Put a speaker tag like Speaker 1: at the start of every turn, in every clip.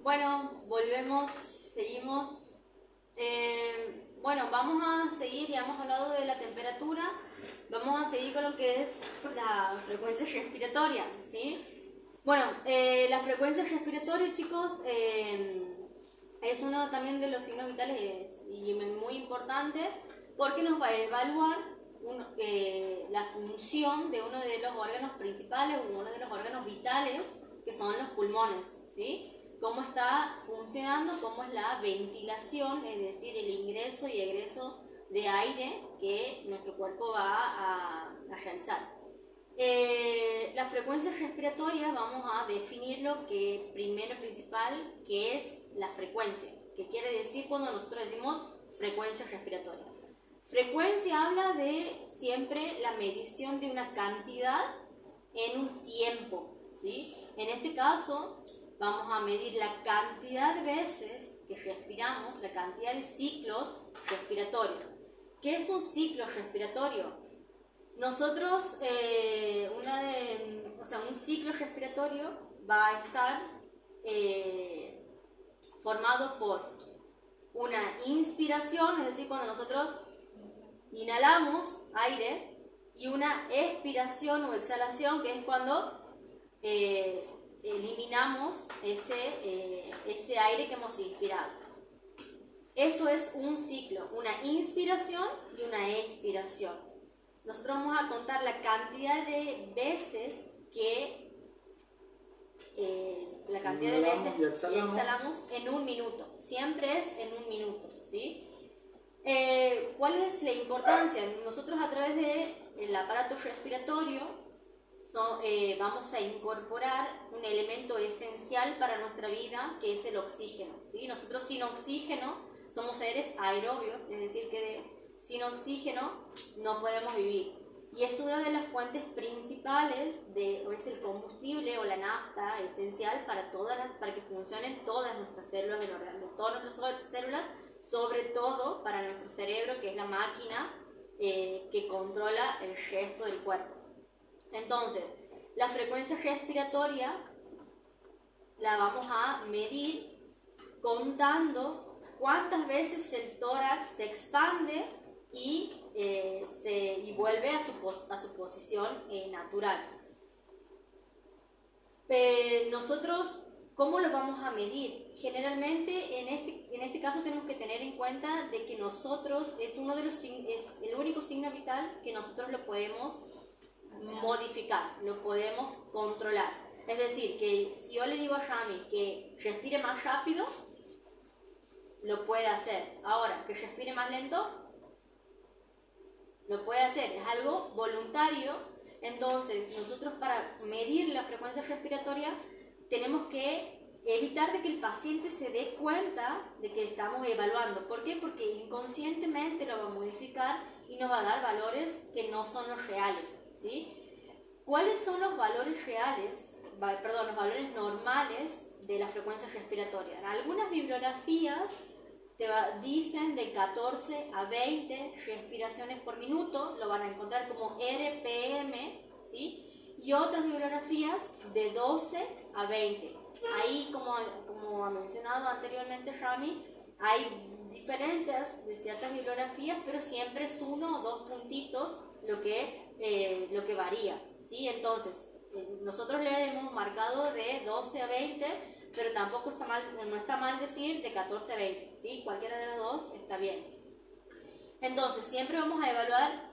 Speaker 1: Bueno, volvemos, seguimos. Bueno, vamos a seguir, ya hemos hablado de la temperatura, vamos a seguir con lo que es la frecuencia respiratoria, ¿sí? Bueno, la frecuencia respiratoria, chicos, es uno también de los signos vitales y muy importante porque nos va a evaluar la función de uno de los órganos principales o uno de los órganos vitales que son los pulmones, ¿sí? Cómo está funcionando, cómo es la ventilación, es decir, el ingreso y egreso de aire que nuestro cuerpo va a realizar. Las frecuencias respiratorias vamos a definir lo que primero principal, que es la frecuencia, que quiere decir cuando nosotros decimos frecuencia respiratoria. Frecuencia habla de siempre la medición de una cantidad en un tiempo, ¿sí? En este caso vamos a medir la cantidad de veces que respiramos, la cantidad de ciclos respiratorios. ¿Qué es un ciclo respiratorio? Nosotros, un ciclo respiratorio va a estar formado por una inspiración, es decir, cuando nosotros inhalamos aire, y una expiración o exhalación, que es cuando eliminamos ese aire que hemos inspirado. Eso es un ciclo, una inspiración y una expiración. Nosotros vamos a contar la cantidad de veces que exhalamos en un minuto. Siempre es en un minuto, ¿sí? ¿Cuál es la importancia? Nosotros a través del aparato respiratorio vamos a incorporar un elemento esencial para nuestra vida, que es el oxígeno, ¿sí? Nosotros sin oxígeno somos seres aerobios, es decir, que sin oxígeno no podemos vivir. Y es una de las fuentes principales, o es el combustible o la nafta esencial para que funcionen todas nuestras células del organismo, todas nuestras células, sobre todo para nuestro cerebro, que es la máquina que controla el resto del cuerpo. Entonces, la frecuencia respiratoria la vamos a medir contando cuántas veces el tórax se expande y vuelve a su posición natural. Nosotros, ¿cómo lo vamos a medir? Generalmente, en este caso tenemos que tener en cuenta de que nosotros es el único signo vital que nosotros lo podemos modificar, lo podemos controlar. Es decir, que si yo le digo a Rami que respire más rápido, lo puede hacer. Ahora, que respire más lento, lo puede hacer. Es algo voluntario. Entonces, nosotros para medir la frecuencia respiratoria tenemos que evitar de que el paciente se dé cuenta de que estamos evaluando. ¿Por qué? Porque inconscientemente lo va a modificar y nos va a dar valores que no son los reales, ¿sí? ¿Cuáles son los valores reales? Los valores normales de la frecuencia respiratoria. En algunas bibliografías dicen de 14 a 20 respiraciones por minuto, lo van a encontrar como RPM, ¿sí? Y otras bibliografías de 12 a 20. Ahí, como ha mencionado anteriormente Rami, hay diferencias de ciertas bibliografías, pero siempre es 1 o 2 puntitos lo que varía, ¿sí? Entonces, nosotros le hemos marcado de 12 a 20, pero tampoco no está mal decir de 14 a 20, ¿sí? Cualquiera de las dos está bien. Entonces, siempre vamos a evaluar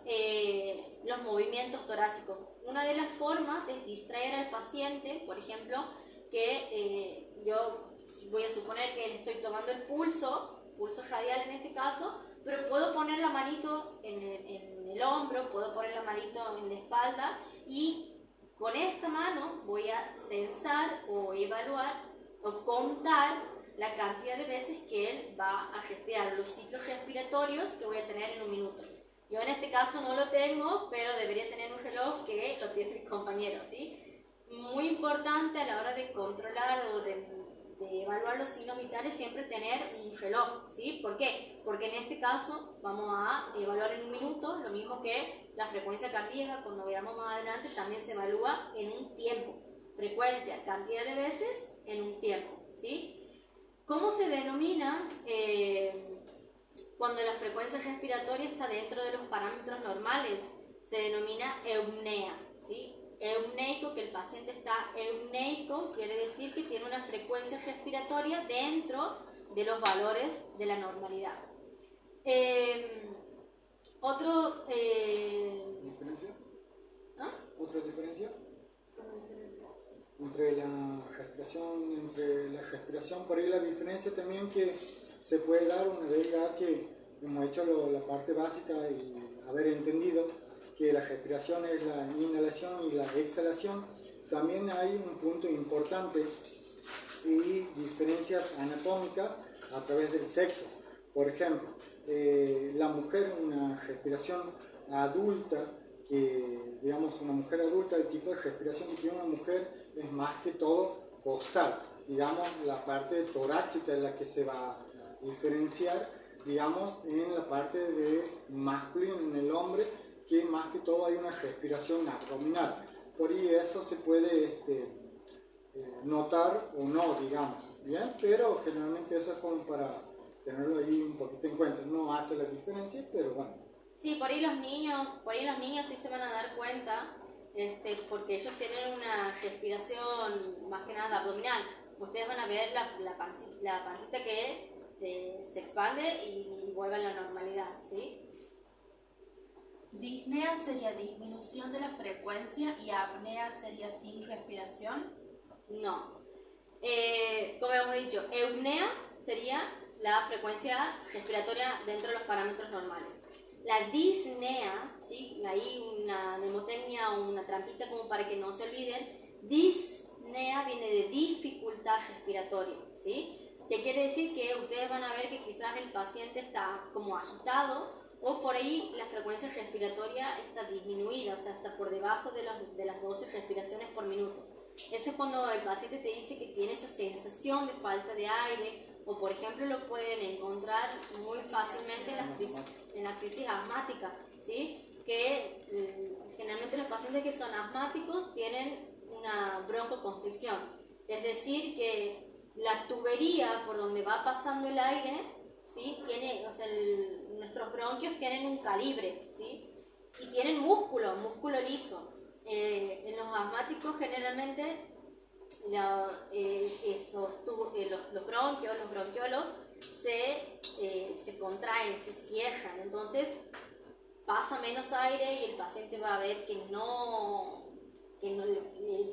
Speaker 1: los movimientos torácicos. Una de las formas es distraer al paciente, por ejemplo, que yo voy a suponer que le estoy tomando el pulso radial en este caso, pero puedo poner la manito en el hombro, puedo poner la manito en la espalda y con esta mano voy a censar o evaluar o contar la cantidad de veces que él va a respirar, los ciclos respiratorios que voy a tener en un minuto. Yo en este caso no lo tengo, pero debería tener un reloj que lo tiene mi compañero, ¿sí? Muy importante a la hora de controlar o de evaluar los signos vitales, siempre tener un reloj, ¿sí? ¿Por qué? Porque en este caso vamos a evaluar en un minuto, lo mismo que la frecuencia cardíaca, cuando veamos más adelante, también se evalúa en un tiempo. Frecuencia, cantidad de veces en un tiempo, ¿sí? ¿Cómo se denomina cuando la frecuencia respiratoria está dentro de los parámetros normales? Se denomina eupnea, ¿sí? Eupneico, que el paciente está eupneico, quiere decir que tiene una frecuencia respiratoria dentro de los valores de la normalidad.
Speaker 2: ¿Diferencia?
Speaker 1: ¿Ah?
Speaker 2: ¿Otra diferencia? Entre la respiración, por ahí la diferencia también que se puede dar una vez ya que hemos hecho la parte básica y haber entendido que la respiración es la inhalación y la exhalación. También hay un punto importante y diferencias anatómicas a través del sexo. Por ejemplo, la mujer, una respiración adulta, que digamos una mujer adulta, el tipo de respiración que tiene una mujer es más que todo costal. Digamos, la parte torácica es la que se va a diferenciar, digamos, en la parte de masculino, en el hombre, que más que todo hay una respiración abdominal. Por ahí eso se puede notar o no, digamos, ¿bien? Pero generalmente eso es como para tenerlo ahí un poquito en cuenta. No hace la diferencia, pero bueno.
Speaker 1: Sí, por ahí los niños sí se van a dar cuenta, porque ellos tienen una respiración más que nada abdominal. Ustedes van a ver la pancita que se expande y vuelve a la normalidad, ¿sí?
Speaker 3: Disnea sería disminución de la frecuencia y apnea sería sin respiración.
Speaker 1: No. Como hemos dicho, eupnea sería la frecuencia respiratoria dentro de los parámetros normales. La disnea, ¿sí? Ahí una mnemotecnia o una trampita como para que no se olviden. Disnea viene de dificultad respiratoria, ¿sí? Que quiere decir que ustedes van a ver que quizás el paciente está como agitado o por ahí la frecuencia respiratoria está disminuida, o sea, está por debajo de las 12 respiraciones por minuto. Eso es cuando el paciente te dice que tiene esa sensación de falta de aire, o por ejemplo lo pueden encontrar muy fácilmente en la crisis asmática, ¿sí? Que generalmente los pacientes que son asmáticos tienen una broncoconstricción, es decir, que la tubería por donde va pasando el aire, ¿sí? Nuestros bronquios tienen un calibre, ¿sí? Y tienen músculo liso. En los asmáticos generalmente los bronquios, los bronquiolos se contraen, se cierran, entonces pasa menos aire y el paciente va a ver que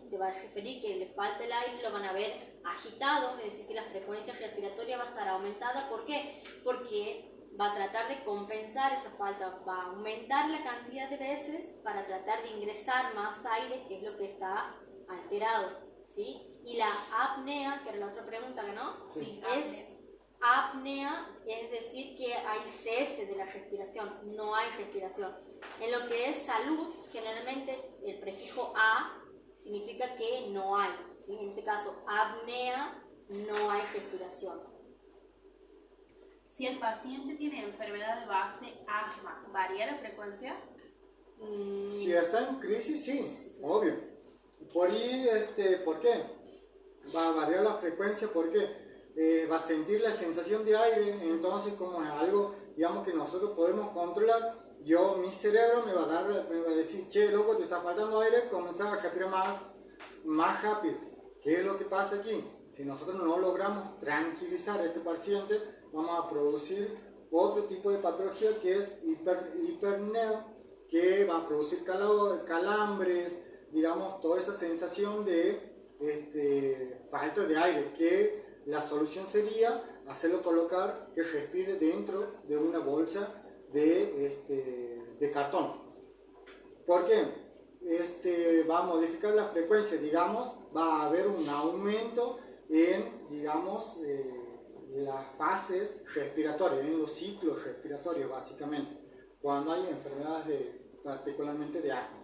Speaker 1: te va a referir que le falta el aire, lo van a ver agitado, es decir que la frecuencia respiratoria va a estar aumentada. ¿Por qué? Porque va a tratar de compensar esa falta, va a aumentar la cantidad de veces para tratar de ingresar más aire, que es lo que está alterado, ¿sí? Y la apnea, que era la otra pregunta, ¿no?
Speaker 3: Sí,
Speaker 1: es apnea, es decir que hay cese de la respiración, no hay respiración. En lo que es salud, generalmente el prefijo a significa que no hay, ¿sí? En este caso, apnea, no hay respiración.
Speaker 3: Si el paciente tiene enfermedad de base asma, ¿varía la frecuencia?
Speaker 2: Si está en crisis, sí, obvio. Por ahí, ¿por qué? Va a variar la frecuencia porque va a sentir la sensación de aire, entonces como es algo, digamos, que nosotros podemos controlar, mi cerebro me va a decir, che, loco, te está faltando aire, comenzar a respirar más rápido. ¿Qué es lo que pasa aquí? Si nosotros no logramos tranquilizar a este paciente, vamos a producir otro tipo de patología que es hiperneo, que va a producir calambres, digamos, toda esa sensación de falta de aire, que la solución sería hacerlo colocar que respire dentro de una bolsa de cartón. ¿Por qué? Va a modificar la frecuencia, digamos, va a haber un aumento en, digamos, las fases respiratorias, en los ciclos respiratorios básicamente, cuando hay enfermedades particularmente de asma.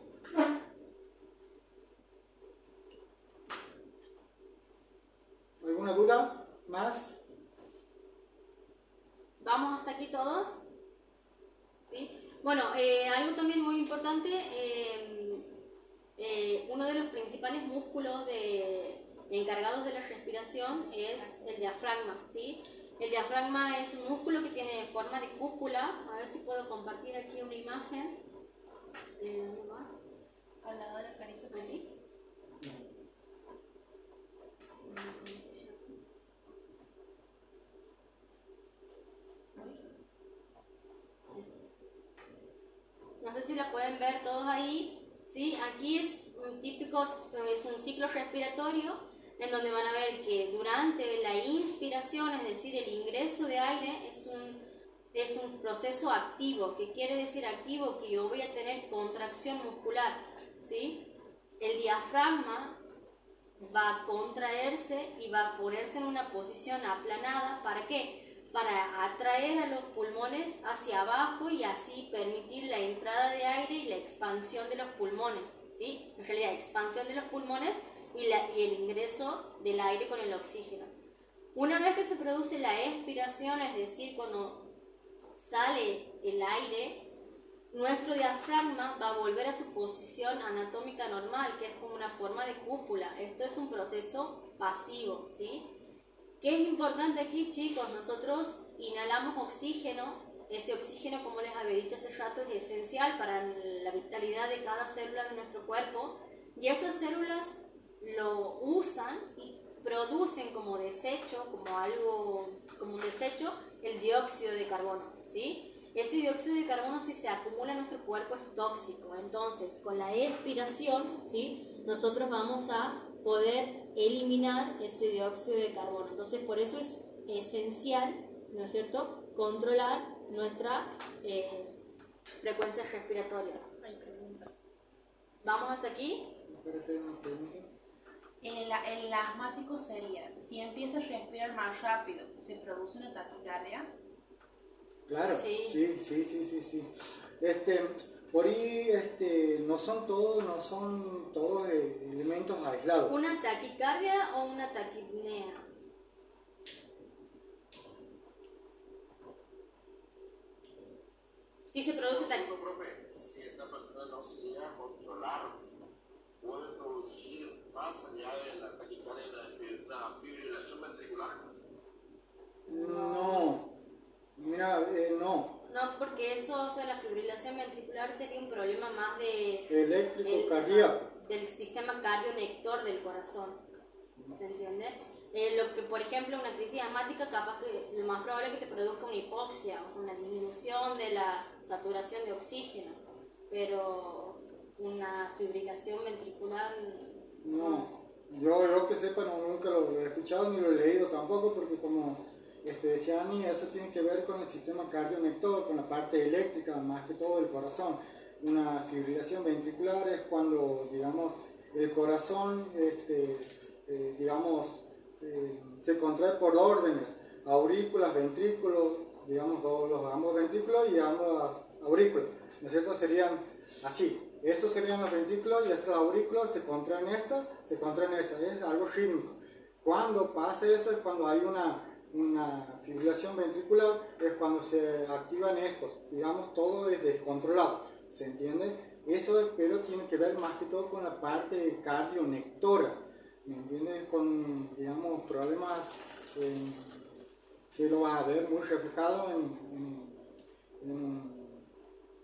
Speaker 2: ¿Alguna duda más?
Speaker 1: ¿Vamos hasta aquí todos? ¿Sí? Bueno, algo también muy importante, uno de los principales músculos encargados de la respiración es el diafragma, ¿sí? El diafragma es un músculo que tiene forma de cúpula. A ver si puedo compartir aquí una imagen.
Speaker 3: Al lado de la carita feliz.
Speaker 1: No sé si la pueden ver todos ahí, ¿sí? Aquí es un típico, es un ciclo respiratorio en donde van a ver que durante la inspiración, es decir, el ingreso de aire, es un proceso activo. ¿Qué quiere decir activo? Que yo voy a tener contracción muscular, ¿sí? El diafragma va a contraerse y va a ponerse en una posición aplanada. ¿Para qué? Para atraer a los pulmones hacia abajo y así permitir la entrada de aire y la expansión de los pulmones, ¿sí? En realidad, expansión de los pulmones y el ingreso del aire con el oxígeno. Una vez que se produce la expiración, es decir, cuando sale el aire, nuestro diafragma va a volver a su posición anatómica normal, que es como una forma de cúpula. Esto es un proceso pasivo, ¿sí? ¿Qué es importante aquí, chicos? Nosotros inhalamos oxígeno. Ese oxígeno, como les había dicho hace rato, es esencial para la vitalidad de cada célula de nuestro cuerpo. Y esas células lo usan y producen como desecho, como un desecho, el dióxido de carbono, ¿sí? Ese dióxido de carbono, si se acumula en nuestro cuerpo, es tóxico. Entonces, con la expiración, ¿sí?, nosotros vamos a poder eliminar ese dióxido de carbono. Entonces, por eso es esencial, ¿no es cierto?, controlar nuestra frecuencia respiratoria. ¿Vamos hasta aquí?
Speaker 3: El asmático sería, si empieza a respirar más rápido, ¿se produce una taquicardia?
Speaker 2: Claro, sí. Por ahí no son todos elementos aislados.
Speaker 1: ¿Una taquicardia o una taquipnea? Sí se produce taquicardia.
Speaker 4: Profe, si esta persona no se llega a controlar, puede producir más allá de la taquicardia la fibrilación ventricular.
Speaker 2: No, mira, no.
Speaker 1: No, porque eso, o sea, la fibrilación ventricular sería un problema más
Speaker 2: Eléctrico, cardíaco.
Speaker 1: del sistema cardionector del corazón. ¿Se entiende? Lo que, por ejemplo, una crisis asmática, capaz que lo más probable es que te produzca una hipoxia, o sea, una disminución de la saturación de oxígeno, pero una fibrilación ventricular
Speaker 2: No. Yo que sepa, nunca lo he escuchado ni lo he leído tampoco, porque como decía Ani, eso tiene que ver con el sistema cardionector, con la parte eléctrica, más que todo del corazón. Una fibrilación ventricular es cuando, digamos, el corazón, se contrae por órdenes, aurículas, ventrículos, digamos, ambos ventrículos y ambas aurículas, ¿no es cierto? Serían así. Estos serían los ventrículos y estas aurículas se contraen esta, se contraen esa, es algo rítmico. Cuando pasa eso es cuando hay una fibrilación ventricular, es cuando se activan estos, digamos, todo es descontrolado, ¿se entiende? Eso, pero tiene que ver más que todo con la parte cardionectora, ¿me entiendes? Con, digamos, problemas que lo vas a ver muy reflejado en un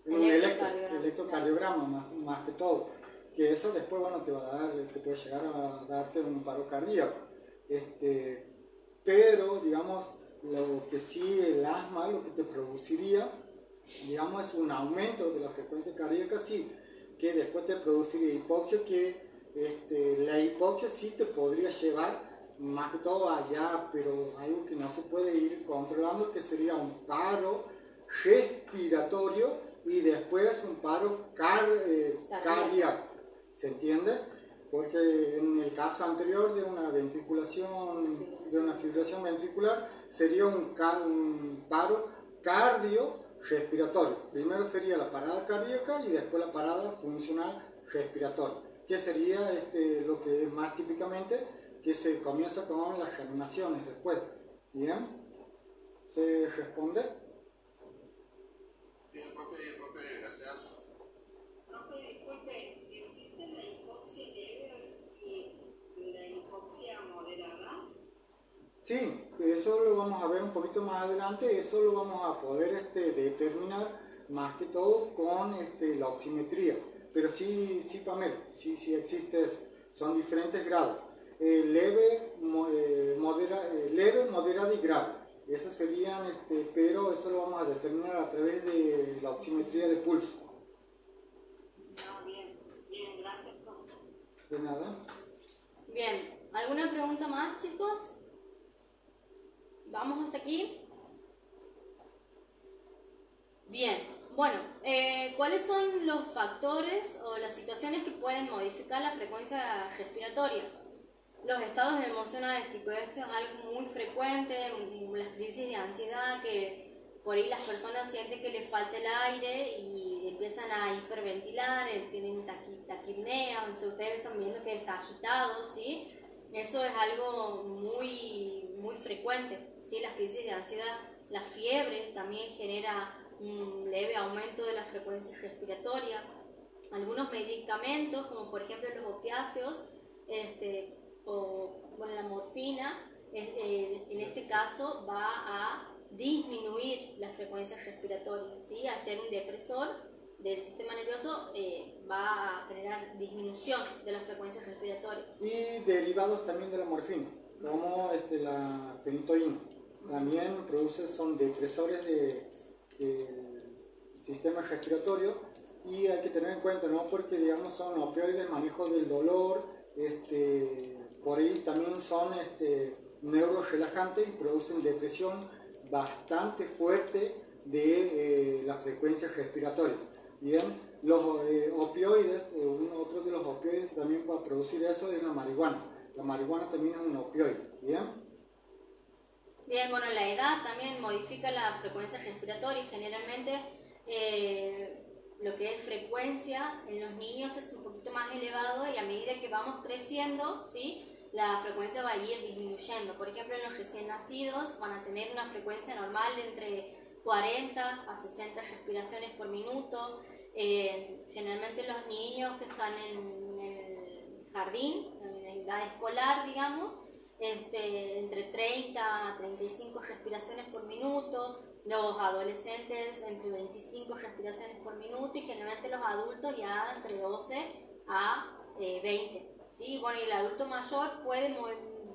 Speaker 2: electrocardiograma más que todo, que eso después, bueno, te puede llegar a darte un paro cardíaco, pero, digamos, lo que sí el asma, lo que te produciría, digamos, es un aumento de la frecuencia cardíaca, sí, que después te produciría hipoxia, que la hipoxia sí te podría llevar más que todo allá, pero algo que no se puede ir controlando, que sería un paro respiratorio y después un paro cardíaco, ¿se entiende? Porque en el caso anterior de una fibrilación ventricular, sería un paro cardiorrespiratorio. Primero sería la parada cardíaca y después la parada funcional respiratoria, que sería lo que es más típicamente, que se comienza con las reanimaciones después. ¿Bien? ¿Se responde?
Speaker 4: Bien, profe, gracias.
Speaker 1: Profe, disculpe, ¿existe la hipoxia leve y la hipoxia
Speaker 5: hipoxia moderada?
Speaker 2: Sí, eso lo vamos a ver un poquito más adelante, eso lo vamos a poder determinar más que todo con la oximetría. Pero sí, sí, Pamela, sí, sí existe eso. Son diferentes grados. Leve, moderado y grave. Esos serían, pero eso lo vamos a determinar a través de la oximetría de pulso.
Speaker 5: No, bien, bien, gracias, profe.
Speaker 2: De nada.
Speaker 1: Bien, ¿alguna pregunta más, chicos? ¿Vamos hasta aquí? Bien, bueno, ¿cuáles son los factores o las situaciones que pueden modificar la frecuencia respiratoria? Los estados emocionales, chicos, esto es algo muy frecuente, las crisis de ansiedad, que por ahí las personas sienten que les falta el aire y empiezan a hiperventilar, tienen taquipnea, o sea, ustedes están viendo que está agitado, ¿sí? Eso es algo muy, muy frecuente, ¿sí? Las crisis de ansiedad, la fiebre también genera un leve aumento de la frecuencia respiratoria. Algunos medicamentos, como por ejemplo los opiáceos, o bueno, la morfina, en este caso va a disminuir la frecuencia respiratoria, ¿sí? Al ser un depresor del sistema nervioso, va a generar disminución de la frecuencia respiratoria.
Speaker 2: Y derivados también de la morfina, como la fenitoína. También son depresores del sistema respiratorio, y hay que tener en cuenta, ¿no? Porque digamos son opioides, manejo del dolor, por ahí también son neurorelajantes y producen depresión bastante fuerte de la frecuencia respiratoria. Bien, los opioides, otro de los opioides también para producir eso es la marihuana. La marihuana también es un opioide. Bien.
Speaker 1: Bien, bueno, la edad también modifica la frecuencia respiratoria y generalmente lo que es frecuencia en los niños es un poquito más elevado, y a medida que vamos creciendo, ¿sí?, la frecuencia va a ir disminuyendo. Por ejemplo, en los recién nacidos van a tener una frecuencia normal de entre 40 a 60 respiraciones por minuto. Generalmente los niños que están en el jardín, en edad escolar, digamos, entre 30 a 35 respiraciones por minuto, los adolescentes entre 25 respiraciones por minuto, y generalmente los adultos ya entre 12 a 20. ¿Sí? Bueno, y el adulto mayor puede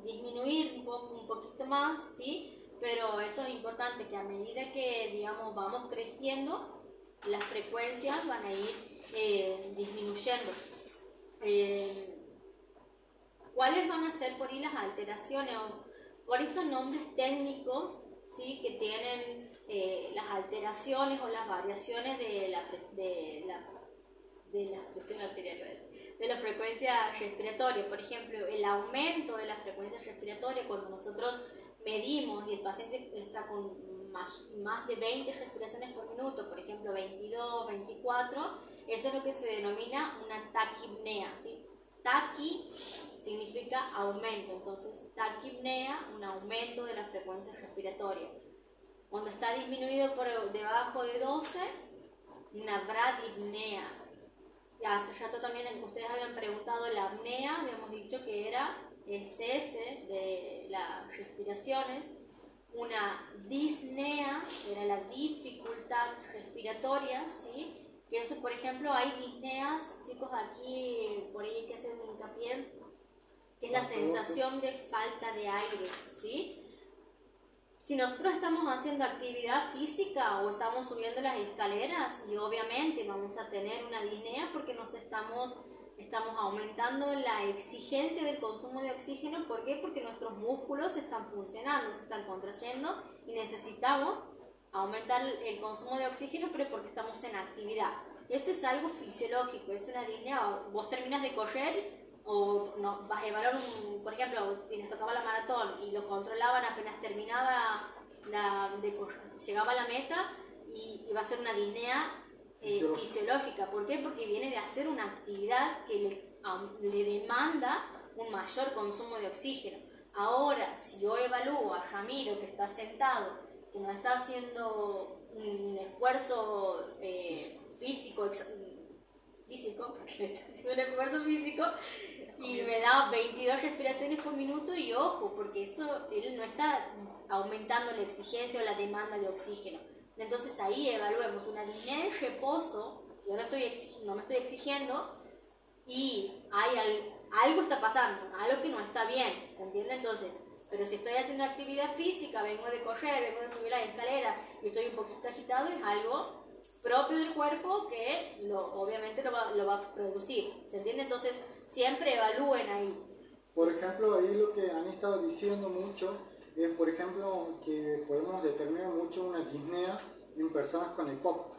Speaker 1: disminuir un poquito más, ¿sí? Pero eso es importante, que a medida que, digamos, vamos creciendo, las frecuencias van a ir disminuyendo. ¿Cuáles van a ser por ahí las alteraciones? Por ahí son nombres técnicos, ¿sí?, que tienen las alteraciones o las variaciones de la presión arterial, de la frecuencia respiratoria. Por ejemplo, el aumento de la frecuencia respiratoria, cuando nosotros medimos y el paciente está con más de 20 respiraciones por minuto, por ejemplo 22, 24, eso es lo que se denomina una taquipnea, ¿sí? Taqui significa aumento, entonces taquipnea, un aumento de la frecuencia respiratoria. Cuando está disminuido por debajo de 12, una bradipnea. Hace rato también ustedes habían preguntado la apnea, habíamos dicho que era el cese de las respiraciones. Una disnea era la dificultad respiratoria, ¿sí? Que eso, por ejemplo, hay disneas, chicos, aquí por ahí hay que hacer un hincapié, que es la sensación de falta de aire, ¿sí? Si nosotros estamos haciendo actividad física o estamos subiendo las escaleras, y obviamente vamos a tener una disnea porque nos estamos aumentando la exigencia del consumo de oxígeno. ¿Por qué? Porque nuestros músculos están funcionando, se están contrayendo y necesitamos aumentar el consumo de oxígeno, pero porque estamos en actividad. Eso es algo fisiológico, es una disnea. Vos terminas de correr o no, vas a evaluar, por ejemplo, si les tocaba la maratón y lo controlaban apenas terminaba llegaba a la meta, y va a ser una disnea fisiológica. ¿Por qué? Porque viene de hacer una actividad que le demanda un mayor consumo de oxígeno. Ahora, si yo evalúo a Ramiro, que está sentado, que no está haciendo un esfuerzo físico físico, porque está haciendo un esfuerzo físico, y me da 22 respiraciones por minuto, y ojo, porque eso, él no está aumentando la exigencia o la demanda de oxígeno. Entonces ahí evaluemos una disnea de reposo, yo no me estoy exigiendo, y algo está pasando, algo que no está bien, ¿se entiende? Entonces, pero si estoy haciendo actividad física, vengo de correr, vengo de subir la escalera y estoy un poquito agitado, es algo propio del cuerpo que obviamente lo va a producir, ¿se entiende? Entonces, siempre evalúen ahí.
Speaker 2: Por ejemplo, ahí lo que han estado diciendo mucho es, por ejemplo, que podemos determinar mucho una disnea en personas con EPOC.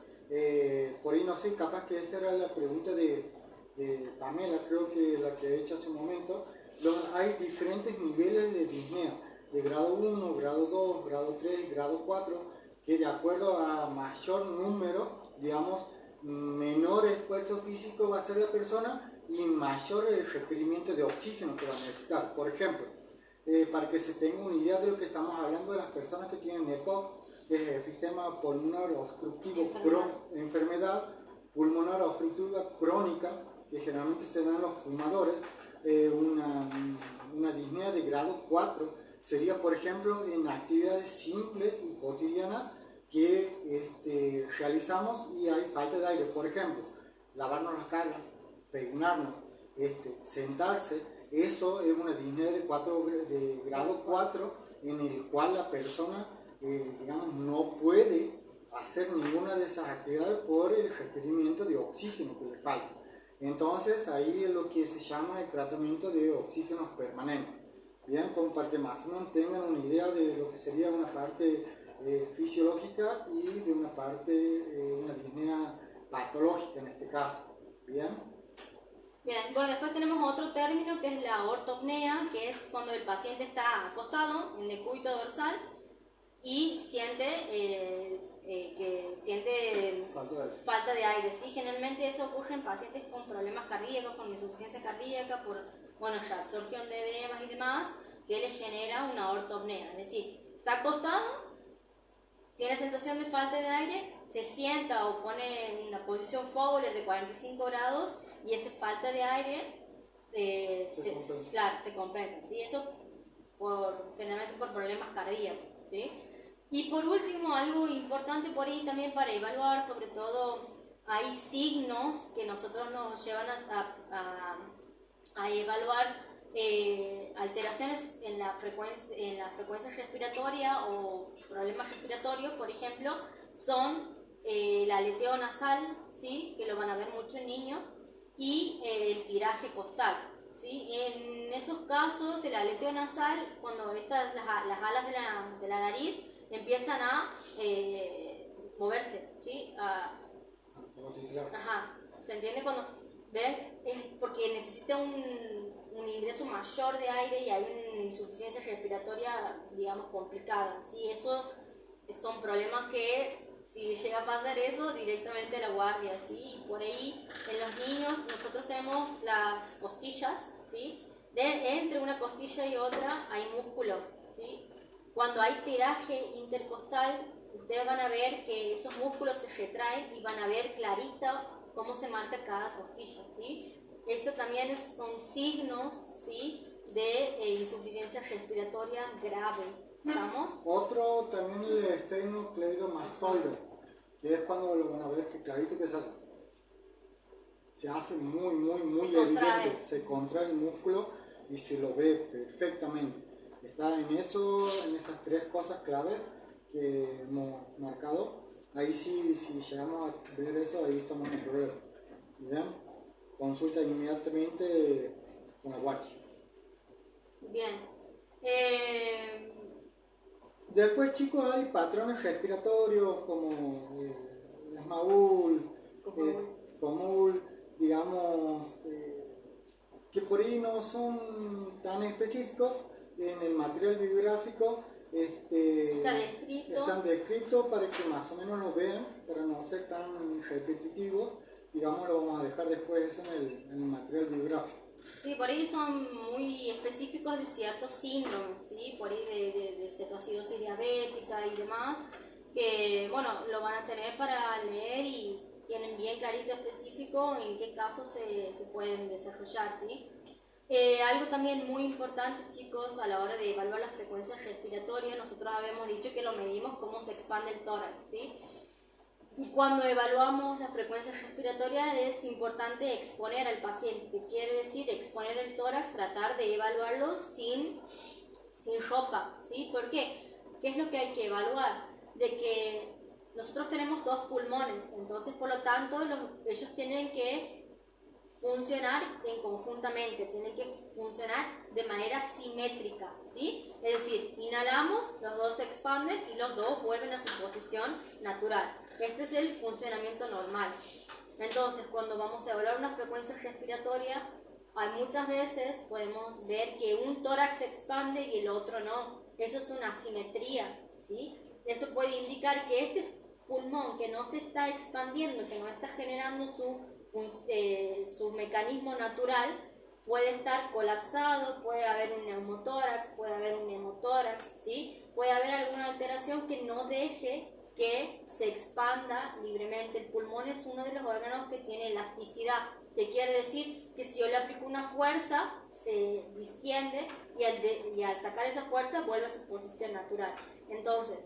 Speaker 2: Por ahí no sé, capaz que esa era la pregunta de Pamela, creo que la que he hecho hace un momento. Hay diferentes niveles de disnea, de grado 1, grado 2, grado 3, grado 4, que de acuerdo a mayor número, digamos, menor esfuerzo físico va a ser la persona y mayor el requerimiento de oxígeno que va a necesitar. Por ejemplo, para que se tenga una idea de lo que estamos hablando de las personas que tienen EPOC, que es efisema pulmonar obstructivo, enfermedad pulmonar obstructiva crónica, que generalmente se dan los fumadores, una disnea de grado 4 sería, por ejemplo, en actividades simples y cotidianas que realizamos y hay falta de aire. Por ejemplo, lavarnos las caras, peinarnos, sentarse, eso es una disnea de grado 4 en el cual la persona, digamos, no puede hacer ninguna de esas actividades por el requerimiento de oxígeno que le falta. Entonces ahí es lo que se llama el tratamiento de oxígenos permanentes. Bien, como para que más o menos tengan una idea de lo que sería una parte fisiológica y de una parte, una disnea patológica en este caso. Bien.
Speaker 1: Bien, bueno, después tenemos otro término que es la ortopnea, que es cuando el paciente está acostado en decúbito dorsal y siente falta de aire. ¿Sí? Generalmente eso ocurre en pacientes con problemas cardíacos, con insuficiencia cardíaca, por ya absorción de edemas y demás, que les genera una ortopnea. Es decir, está acostado, tiene sensación de falta de aire, se sienta o pone en una posición Fowler de 45 grados y esa falta de aire se compensa. ¿Sí? Eso generalmente por problemas cardíacos. ¿Sí? Y por último, algo importante por ahí también para evaluar, sobre todo hay signos que nosotros nos llevan a evaluar alteraciones en la frecuencia respiratoria o problemas respiratorios, por ejemplo, son el aleteo nasal, ¿sí? Que lo van a ver mucho en niños, y el tiraje costal. ¿Sí? En esos casos, el aleteo nasal, cuando las alas de la nariz empiezan a moverse, ¿sí? ¿Se entiende? Cuando ven, es porque necesita un ingreso mayor de aire y hay una insuficiencia respiratoria, digamos, complicada, ¿sí? Eso son problemas que, si llega a pasar eso, directamente a la guardia, ¿sí? Y por ahí, en los niños, nosotros tenemos las costillas, ¿sí? Entre una costilla y otra hay músculo, ¿sí? Cuando hay tiraje intercostal, ustedes van a ver que esos músculos se retraen y van a ver clarito cómo se marca cada costilla, ¿sí? Esto también son signos, ¿sí? De insuficiencia respiratoria grave. ¿Estamos?
Speaker 2: Otro también el esternocleidomastoide, que es cuando lo van a ver que clarito que se hace muy evidente, se contrae el músculo y se lo ve perfectamente. Está en esas tres cosas claves que hemos marcado. Ahí sí, si llegamos a ver eso, ahí estamos en el problema. ¿Bien? Consulta inmediatamente con la guardia.
Speaker 1: Bien.
Speaker 2: Después, chicos, hay patrones respiratorios como el SMAUL, COMUL, digamos, que por ahí no son tan específicos. En el material bibliográfico están descritos para que más o menos lo vean, para no ser tan repetitivos. Digamos, lo vamos a dejar después en el material bibliográfico.
Speaker 1: Sí, por ahí son muy específicos de ciertos síndromes, ¿sí? Por ahí de cetoacidosis diabética y demás, que, bueno, lo van a tener para leer y tienen bien clarito específico en qué casos se pueden desarrollar, ¿sí? Algo también muy importante, chicos, a la hora de evaluar la frecuencia respiratoria, nosotros habíamos dicho que lo medimos cómo se expande el tórax, ¿sí? Y cuando evaluamos la frecuencia respiratoria es importante exponer al paciente, que quiere decir exponer el tórax, tratar de evaluarlo sin ropa, ¿sí? ¿Por qué? ¿Qué es lo que hay que evaluar? De que nosotros tenemos dos pulmones, entonces por lo tanto ellos tienen que funcionar conjuntamente, tienen que funcionar de manera simétrica, ¿sí? Es decir, inhalamos, los dos se expanden y los dos vuelven a su posición natural. Este es el funcionamiento normal. Entonces, cuando vamos a evaluar una frecuencia respiratoria, hay muchas veces podemos ver que un tórax se expande y el otro no. Eso es una asimetría, ¿sí? Eso puede indicar que este pulmón que no se está expandiendo, que no está generando su mecanismo natural, puede estar colapsado, puede haber un neumotórax, puede haber un hemotórax, ¿sí? Puede haber alguna alteración que no deje que se expanda libremente. El pulmón es uno de los órganos que tiene elasticidad, que quiere decir que si yo le aplico una fuerza, se distiende y al sacar esa fuerza vuelve a su posición natural. Entonces,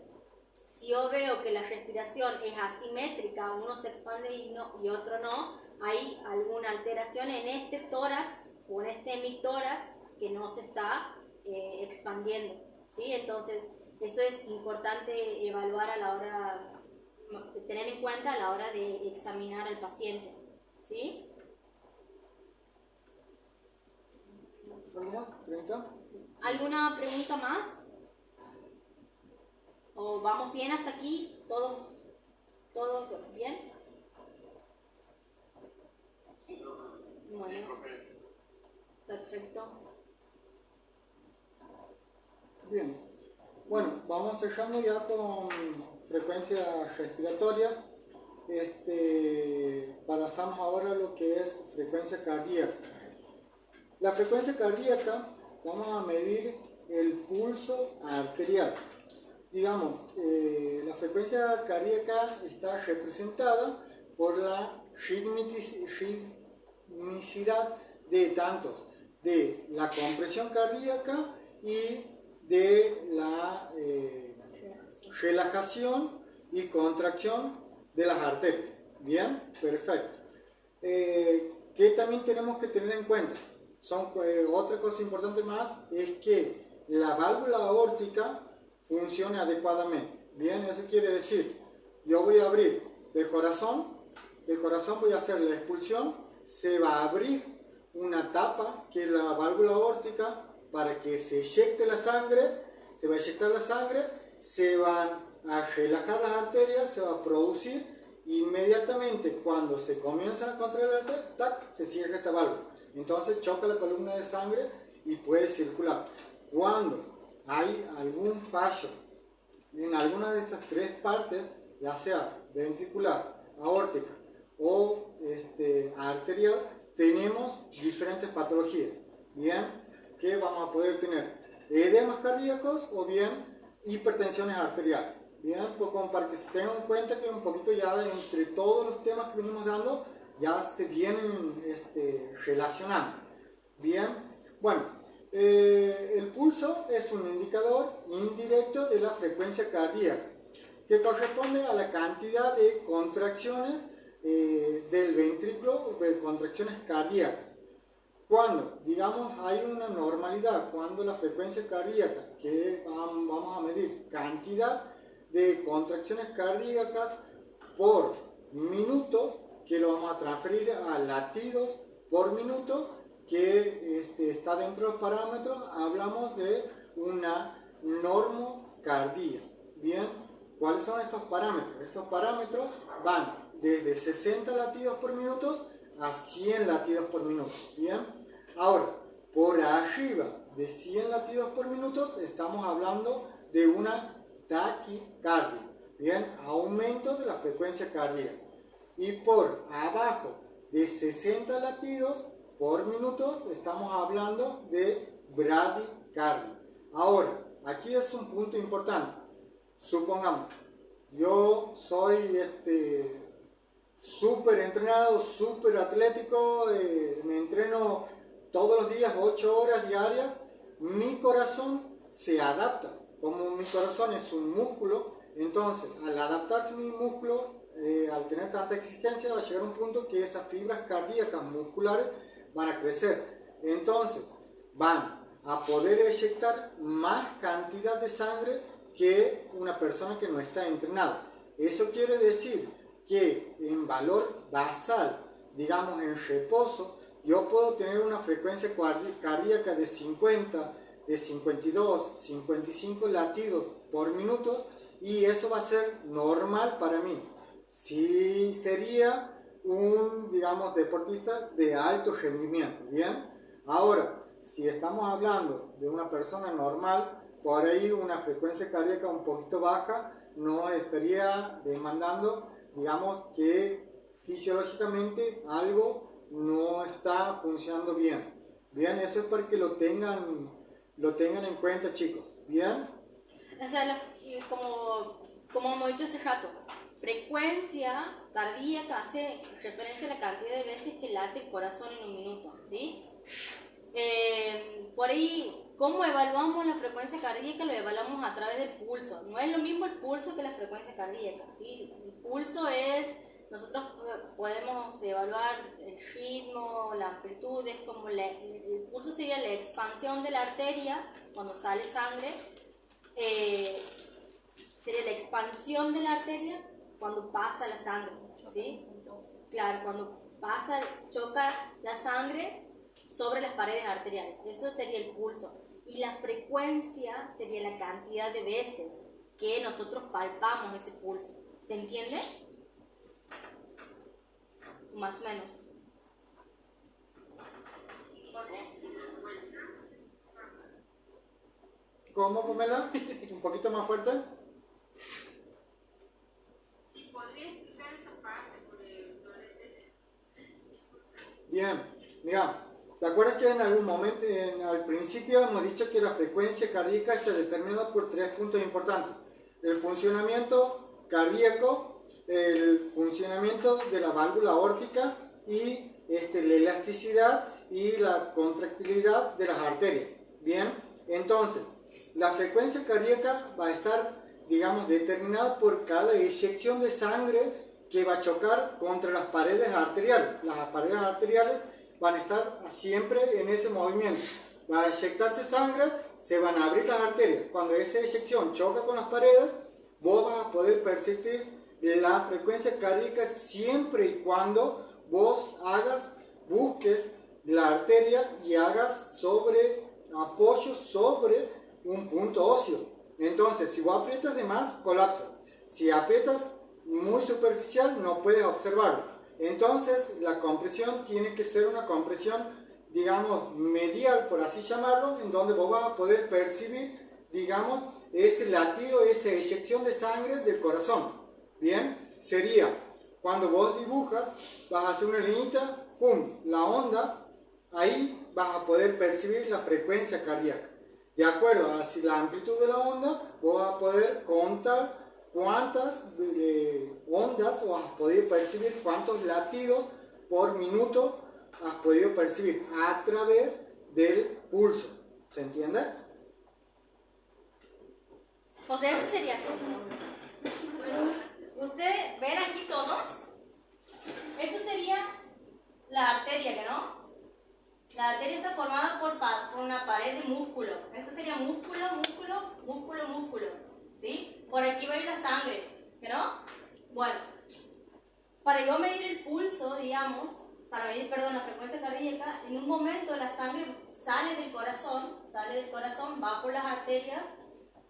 Speaker 1: si yo veo que la respiración es asimétrica, uno se expande y otro no, hay alguna alteración en este tórax o en este hemitórax que no se está expandiendo, ¿sí? Entonces, eso es importante evaluar a la hora, tener en cuenta a la hora de examinar al paciente, ¿sí? ¿Alguna pregunta más? ¿O vamos bien hasta aquí? ¿Todos bien? Bueno, perfecto.
Speaker 2: Bien, bueno, vamos cerrando ya con frecuencia respiratoria. Pasamos ahora a lo que es frecuencia cardíaca. La frecuencia cardíaca vamos a medir el pulso arterial. Digamos, la frecuencia cardíaca está representada por la ritmicidad de tanto de la compresión cardíaca y de la relajación y contracción de las arterias. Bien, perfecto. ¿Qué también tenemos que tener en cuenta? Otra cosa importante más es que la válvula aórtica funcione adecuadamente. Bien, eso quiere decir, yo voy a abrir del corazón voy a hacer la expulsión, se va a abrir una tapa que es la válvula aórtica para que se eyecte la sangre, se va a eyectar la sangre, se van a relajar las arterias, se va a producir inmediatamente cuando se comienza a contraer la arteria, ¡tac!, se cierra esta válvula. Entonces choca la columna de sangre y puede circular. Cuando hay algún fallo en alguna de estas tres partes, ya sea ventricular, aórtica o arterial, tenemos diferentes patologías, bien, que vamos a poder tener edemas cardíacos o bien hipertensiones arteriales, bien, pues como para que se tengan en cuenta que un poquito ya entre todos los temas que venimos dando ya se vienen relacionando, bien. Bueno, el pulso es un indicador indirecto de la frecuencia cardíaca que corresponde a la cantidad de contracciones del ventrículo, de contracciones cardíacas. Cuando, digamos, hay una normalidad, cuando la frecuencia cardíaca, que vamos a medir cantidad de contracciones cardíacas por minuto, que lo vamos a transferir a latidos por minuto, que está dentro de los parámetros, hablamos de una normocardía. Bien, ¿cuáles son estos parámetros? Estos parámetros van desde 60 latidos por minuto a 100 latidos por minuto. Bien, ahora, por arriba de 100 latidos por minuto estamos hablando de una taquicardia. Bien, aumento de la frecuencia cardíaca. Y por abajo de 60 latidos por minuto estamos hablando de bradicardia. Ahora, aquí es un punto importante. Supongamos, yo soy súper entrenado, súper atlético, me entreno todos los días 8 horas diarias, mi corazón se adapta. Como mi corazón es un músculo, entonces al adaptarse mi músculo, al tener tanta exigencia, va a llegar un punto que esas fibras cardíacas musculares van a crecer. Entonces van a poder eyectar más cantidad de sangre que una persona que no está entrenada. Eso quiere decir que en valor basal, digamos en reposo, yo puedo tener una frecuencia cardíaca de 50, de 52, 55 latidos por minuto, y eso va a ser normal para mí. Si sería un, digamos, deportista de alto rendimiento, ¿bien? Ahora, si estamos hablando de una persona normal, por ahí una frecuencia cardíaca un poquito baja no estaría demandando, digamos, que fisiológicamente algo no está funcionando bien. Bien, eso es para que lo tengan en cuenta, chicos. Bien.
Speaker 1: O sea, como hemos dicho hace rato, frecuencia cardíaca hace referencia a la cantidad de veces que late el corazón en un minuto, ¿sí? Por ahí, ¿cómo evaluamos la frecuencia cardíaca? Lo evaluamos a través del pulso. No es lo mismo el pulso que la frecuencia cardíaca, ¿sí? El pulso es, nosotros podemos evaluar el ritmo, la amplitud, es como el pulso sería la expansión de la arteria cuando sale sangre, sería la expansión de la arteria cuando pasa la sangre, ¿sí? Claro, cuando choca la sangre sobre las paredes arteriales, eso sería el pulso. Y la frecuencia sería la cantidad de veces que nosotros palpamos ese pulso. ¿Se entiende? Más o menos.
Speaker 2: ¿Cómo, Pamela? ¿Un poquito más fuerte?
Speaker 3: Si podría explicar esa parte,
Speaker 2: Bien, mira, ¿te acuerdas que en algún momento, al principio hemos dicho que la frecuencia cardíaca está determinada por 3 puntos importantes? El funcionamiento cardíaco, el funcionamiento de la válvula aórtica y la elasticidad y la contractilidad de las arterias. Bien, entonces, la frecuencia cardíaca va a estar, digamos, determinada por cada eyección de sangre que va a chocar contra las paredes arteriales. Las paredes arteriales van a estar siempre en ese movimiento. Va a eyectarse sangre, se van a abrir las arterias. Cuando esa eyección choca con las paredes, vos vas a poder percibir la frecuencia cardíaca siempre y cuando vos busques la arteria y hagas apoyo sobre un punto óseo. Entonces, si vos aprietas de más, colapsa. Si aprietas muy superficial, no puedes observarlo. Entonces, la compresión tiene que ser una compresión, digamos, medial, por así llamarlo, en donde vos vas a poder percibir, digamos, ese latido, esa eyección de sangre del corazón. Bien, sería cuando vos dibujas, vas a hacer una liñita, ¡pum!, la onda, ahí vas a poder percibir la frecuencia cardíaca. De acuerdo a la amplitud de la onda, vos vas a poder contar cuántas ondas o has podido percibir, cuántos latidos por minuto has podido percibir a través del pulso. ¿Se entiende?
Speaker 1: O sea, eso sería así. Ustedes ven aquí todos. Esto sería la arteria, ¿que no? La arteria está formada por una pared de músculo. Esto sería músculo, músculo, músculo, músculo. ¿Sí? Por aquí va a ir la sangre, ¿que no? Bueno, para yo medir el pulso, digamos, la frecuencia cardíaca, en un momento la sangre sale del corazón, va por las arterias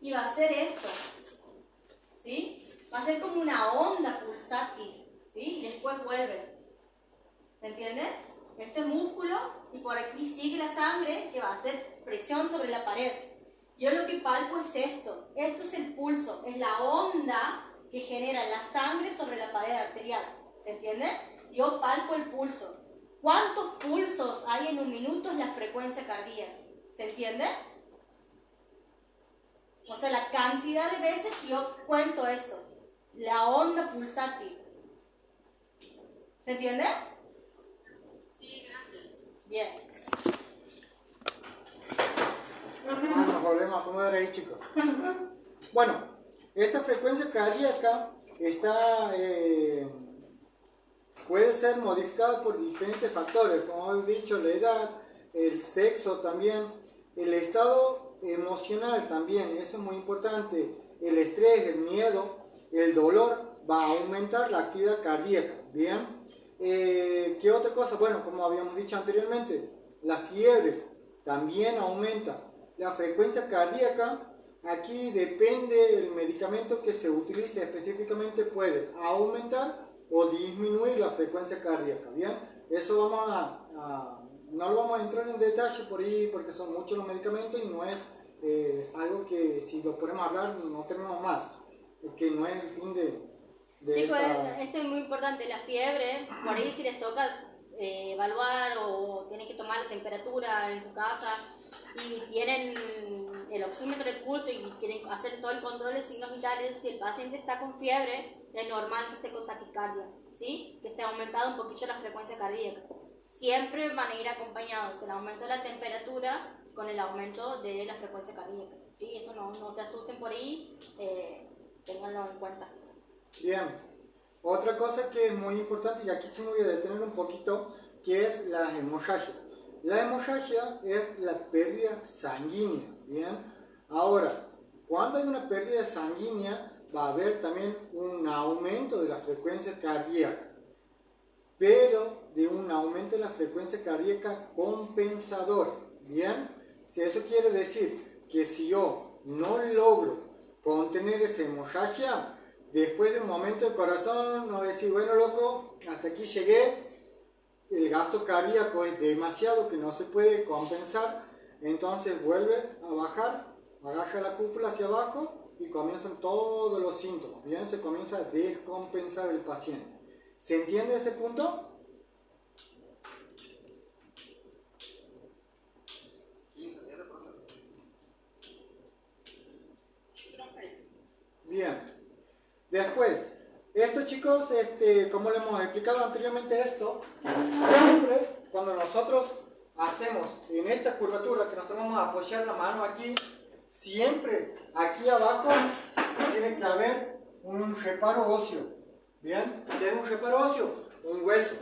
Speaker 1: y va a hacer esto, ¿sí? Va a ser como una onda pulsátil, ¿sí? Y después vuelve. ¿Se entiende? Este es músculo y por aquí sigue la sangre que va a hacer presión sobre la pared. Yo lo que palpo es esto. Esto es el pulso, es la onda que genera la sangre sobre la pared arterial. ¿Se entiende? Yo palpo el pulso. ¿Cuántos pulsos hay en un minuto? Es la frecuencia cardíaca. ¿Se entiende? O sea, la cantidad de veces que yo cuento esto. La onda pulsátil. ¿Se entiende?
Speaker 5: Sí, gracias.
Speaker 1: Bien.
Speaker 2: Nos volvemos a acomodar ahí, chicos. Bueno, esta frecuencia cardíaca está, puede ser modificada por diferentes factores, como he dicho, la edad, el sexo también, el estado emocional también, eso es muy importante, el estrés, el miedo, el dolor va a aumentar la actividad cardíaca, ¿bien? ¿Qué otra cosa? Bueno, como habíamos dicho anteriormente, la fiebre también aumenta. La frecuencia cardíaca, aquí depende del medicamento que se utilice específicamente, puede aumentar o disminuir la frecuencia cardíaca, ¿bien? Eso no lo vamos a entrar en detalle por ahí porque son muchos los medicamentos y no es algo que si lo podemos hablar no tenemos más, que no es el fin de
Speaker 1: Chicos, esto es muy importante, la fiebre, por ahí si les toca evaluar o tienen que tomar la temperatura en su casa y tienen el oxímetro de pulso y quieren hacer todo el control de signos vitales, si el paciente está con fiebre, es normal que esté con taquicardia, ¿sí? Que esté aumentado un poquito la frecuencia cardíaca. Siempre van a ir acompañados el aumento de la temperatura con el aumento de la frecuencia cardíaca, ¿sí? Eso no se asusten por ahí, ténganlo en cuenta.
Speaker 2: Bien, otra cosa que es muy importante, y aquí sí me voy a detener un poquito, que es la hemorragia. La hemorragia es la pérdida sanguínea, ¿bien? Ahora, cuando hay una pérdida sanguínea, va a haber también un aumento de la frecuencia cardíaca, pero de un aumento de la frecuencia cardíaca compensador, ¿bien? Si eso quiere decir que si yo no logro contener esa hemorragia, después de un momento el corazón no va a decir, bueno loco, hasta aquí llegué, el gasto cardíaco es demasiado que no se puede compensar, entonces vuelve a bajar, agarra la cúpula hacia abajo y comienzan todos los síntomas, bien, se comienza a descompensar el paciente. ¿Se entiende ese punto?
Speaker 4: Sí, se entiende, profe.
Speaker 2: Bien. Después, esto chicos, como le hemos explicado anteriormente esto, siempre cuando nosotros hacemos en esta curvatura que nos vamos a apoyar la mano aquí, siempre aquí abajo tiene que haber un reparo óseo, ¿bien? ¿Qué es un reparo óseo? Un hueso,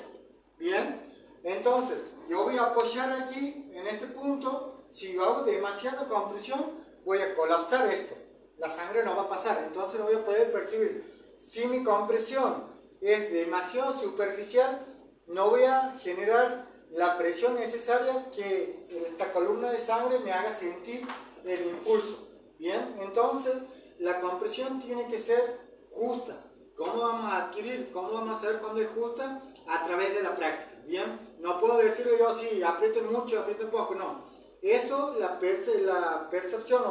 Speaker 2: ¿bien? Entonces, yo voy a apoyar aquí en este punto, si yo hago demasiada compresión, voy a colapsar esto. La sangre no va a pasar, entonces no voy a poder percibir. Si mi compresión es demasiado superficial, no voy a generar la presión necesaria que esta columna de sangre me haga sentir el impulso. Bien, entonces la compresión tiene que ser justa. ¿Cómo vamos a adquirir? ¿Cómo vamos a saber cuándo es justa? A través de la práctica. Bien, no puedo decirle yo, sí, aprieten mucho, aprieten poco, no. Eso, la percepción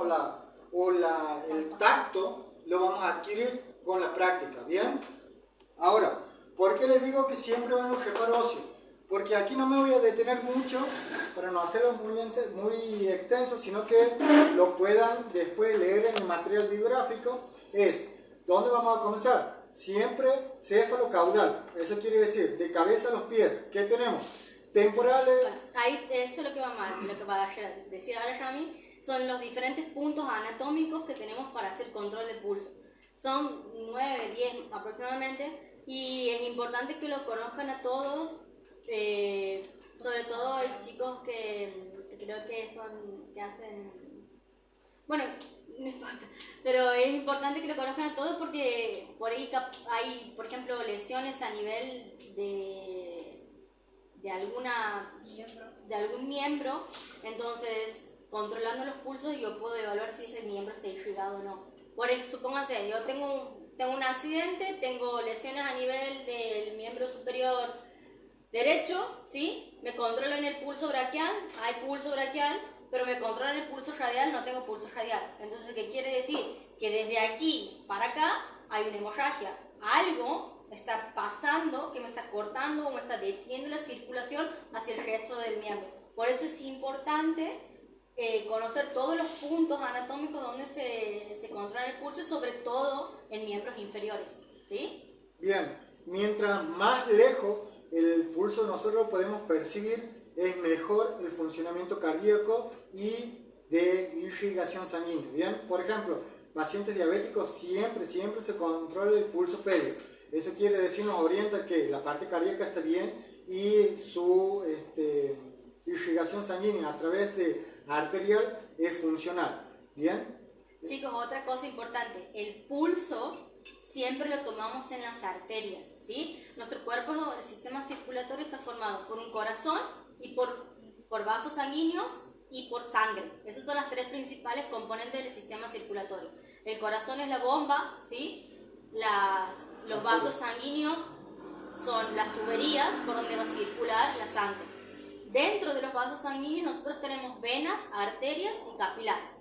Speaker 2: el tacto lo vamos a adquirir con la práctica, ¿bien? Ahora, ¿por qué les digo que siempre van a un reparo óseo? Porque aquí no me voy a detener mucho para no hacerlo muy extenso, sino que lo puedan después leer en el material bibliográfico. ¿Dónde vamos a comenzar? Siempre céfalo-caudal, eso quiere decir de cabeza a los pies. ¿Qué tenemos? Temporales.
Speaker 1: Ahí eso es lo que va a decir ahora Yami. Son los diferentes puntos anatómicos que tenemos para hacer control de pulso. Son 9, 10 aproximadamente y es importante que lo conozcan a todos, sobre todo hay chicos que creo que hacen... Bueno, no importa, pero es importante que lo conozcan a todos porque por ahí hay, por ejemplo, lesiones a nivel de algún miembro, entonces controlando los pulsos yo puedo evaluar si ese miembro está irrigado o no. Por ejemplo, supónganse, yo tengo un accidente, tengo lesiones a nivel del miembro superior derecho, ¿sí? Me controlan el pulso braquial, hay pulso braquial, pero me controlan el pulso radial, no tengo pulso radial. Entonces, ¿qué quiere decir? Que desde aquí para acá hay una hemorragia. Algo está pasando que me está cortando o me está deteniendo la circulación hacia el resto del miembro. Por eso es importante conocer todos los puntos anatómicos donde se controla el pulso, sobre todo en miembros inferiores, ¿sí?
Speaker 2: Bien, mientras más lejos el pulso nosotros podemos percibir es mejor el funcionamiento cardíaco y de irrigación sanguínea. Bien, por ejemplo, pacientes diabéticos siempre se controla el pulso pedio. Eso quiere decir, nos orienta que la parte cardíaca está bien y su irrigación sanguínea a través de arterial es funcional. Bien.
Speaker 1: Chicos, otra cosa importante, el pulso siempre lo tomamos en las arterias, ¿sí? Nuestro cuerpo, el sistema circulatorio está formado por un corazón y por vasos sanguíneos y por sangre. Esas son las tres principales componentes del sistema circulatorio. El corazón es la bomba, ¿sí? Los vasos sanguíneos son las tuberías por donde va a circular la sangre. Dentro de los vasos sanguíneos nosotros tenemos venas, arterias y capilares.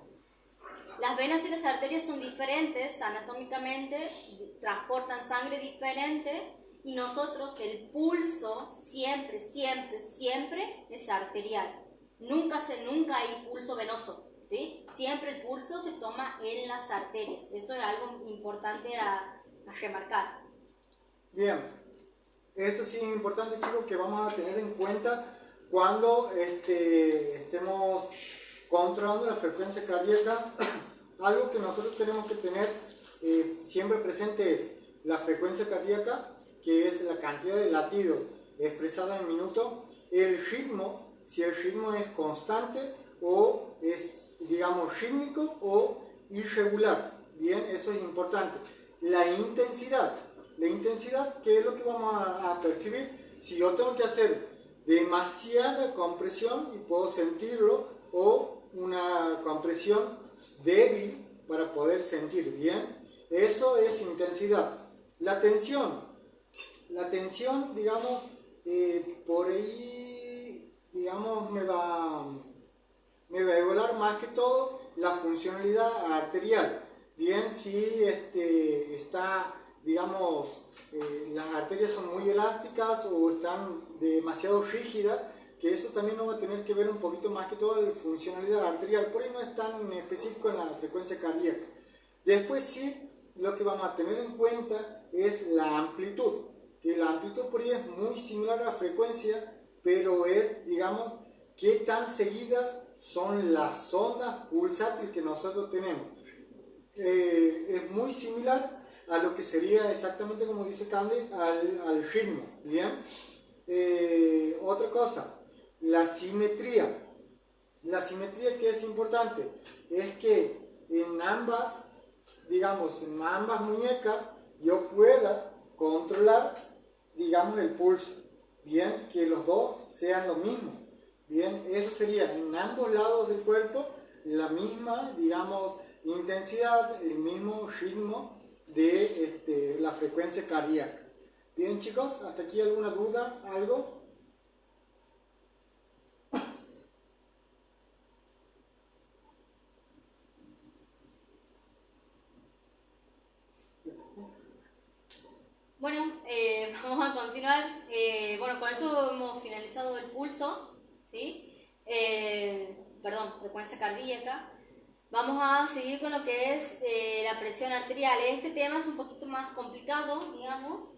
Speaker 1: Las venas y las arterias son diferentes anatómicamente, transportan sangre diferente y nosotros el pulso siempre es arterial. Nunca hay pulso venoso, ¿sí? Siempre el pulso se toma en las arterias. Eso es algo importante a remarcar.
Speaker 2: Bien, esto sí es importante, chicos, que vamos a tener en cuenta cuando estemos controlando la frecuencia cardíaca. Algo que nosotros tenemos que tener siempre presente es la frecuencia cardíaca, que es la cantidad de latidos expresada en minuto, el ritmo, si el ritmo es constante o es, digamos, rítmico o irregular. Bien, eso es importante. La intensidad, ¿qué es lo que vamos a percibir? Si yo tengo que hacer demasiada compresión y puedo sentirlo, o una compresión débil para poder sentir bien, eso es intensidad. La tensión, digamos, por ahí, digamos, me va a evaluar más que todo la funcionalidad arterial. Bien, si está, digamos, las arterias son muy elásticas o están demasiado rígidas, que eso también nos va a tener que ver un poquito más que todo la funcionalidad arterial. Por ahí no es tan específico en la frecuencia cardíaca. Después sí, lo que vamos a tener en cuenta es la amplitud, que la amplitud por ahí es muy similar a la frecuencia, pero es, digamos, qué tan seguidas son las ondas pulsátiles que nosotros tenemos. Es muy similar a lo que sería exactamente, como dice Candy, al ritmo. Bien. Otra cosa, la simetría. La simetría, que es importante, es que en ambas muñecas yo pueda controlar, digamos, el pulso. Bien, que los dos sean lo mismo. Bien, eso sería en ambos lados del cuerpo la misma, digamos, intensidad, el mismo ritmo de la frecuencia cardíaca. Bien, chicos, hasta aquí alguna duda, algo.
Speaker 1: Bueno, vamos a continuar. Bueno, con eso hemos finalizado el pulso, ¿sí? Frecuencia cardíaca. Vamos a seguir con lo que es la presión arterial. Este tema es un poquito más complicado, digamos.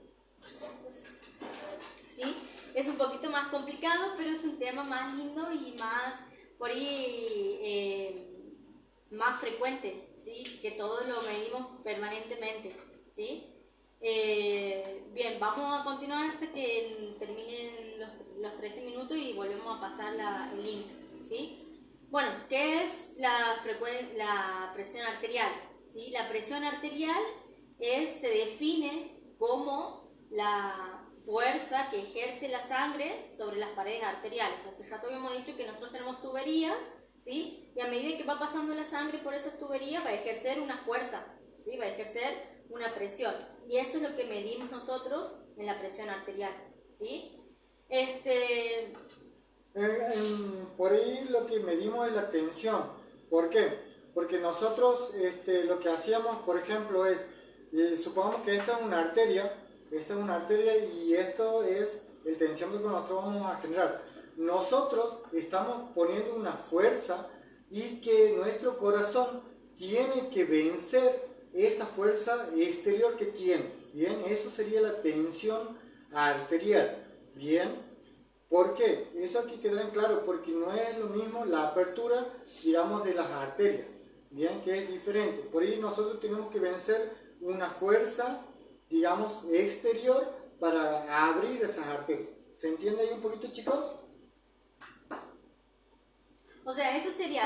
Speaker 1: ¿Sí? Es un poquito más complicado, pero es un tema más lindo y más, por ahí, más frecuente, ¿sí? Que todos lo medimos permanentemente, ¿sí? Bien, vamos a continuar hasta que terminen los 13 minutos y volvemos a pasar el link, ¿sí? Bueno, ¿qué es la presión arterial? ¿Sí? La presión arterial se define como la fuerza que ejerce la sangre sobre las paredes arteriales. Hace rato habíamos dicho que nosotros tenemos tuberías, ¿sí? Y a medida que va pasando la sangre por esas tuberías va a ejercer una fuerza, ¿sí? Va a ejercer una presión. Y eso es lo que medimos nosotros en la presión arterial, ¿sí?
Speaker 2: Por ahí lo que medimos es la tensión. ¿Por qué? Porque nosotros lo que hacíamos, por ejemplo, es, supongamos que esta es una arteria y esto es el tensiómetro que nosotros vamos a generar. Nosotros estamos poniendo una fuerza y que nuestro corazón tiene que vencer esa fuerza exterior que tiene. Bien, eso sería la tensión arterial. Bien, ¿por qué? Eso hay que quedar en claro, porque no es lo mismo la apertura, digamos, de las arterias, bien, que es diferente. Por ahí nosotros tenemos que vencer una fuerza, digamos, exterior para abrir esas arterias. ¿Se entiende ahí un poquito, chicos?
Speaker 1: O sea, esto sería...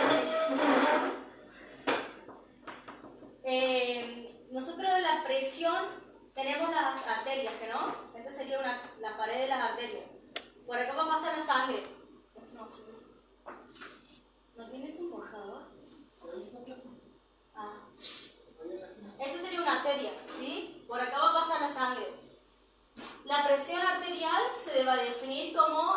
Speaker 1: nosotros en la presión tenemos las arterias, ¿que no? Esta sería la pared de las arterias. Por acá va a pasar la sangre. No, sí. ¿No tienes un mojador? Ah. Esta sería una arteria, ¿sí? Por acá va a pasar la sangre. La presión arterial se va a definir como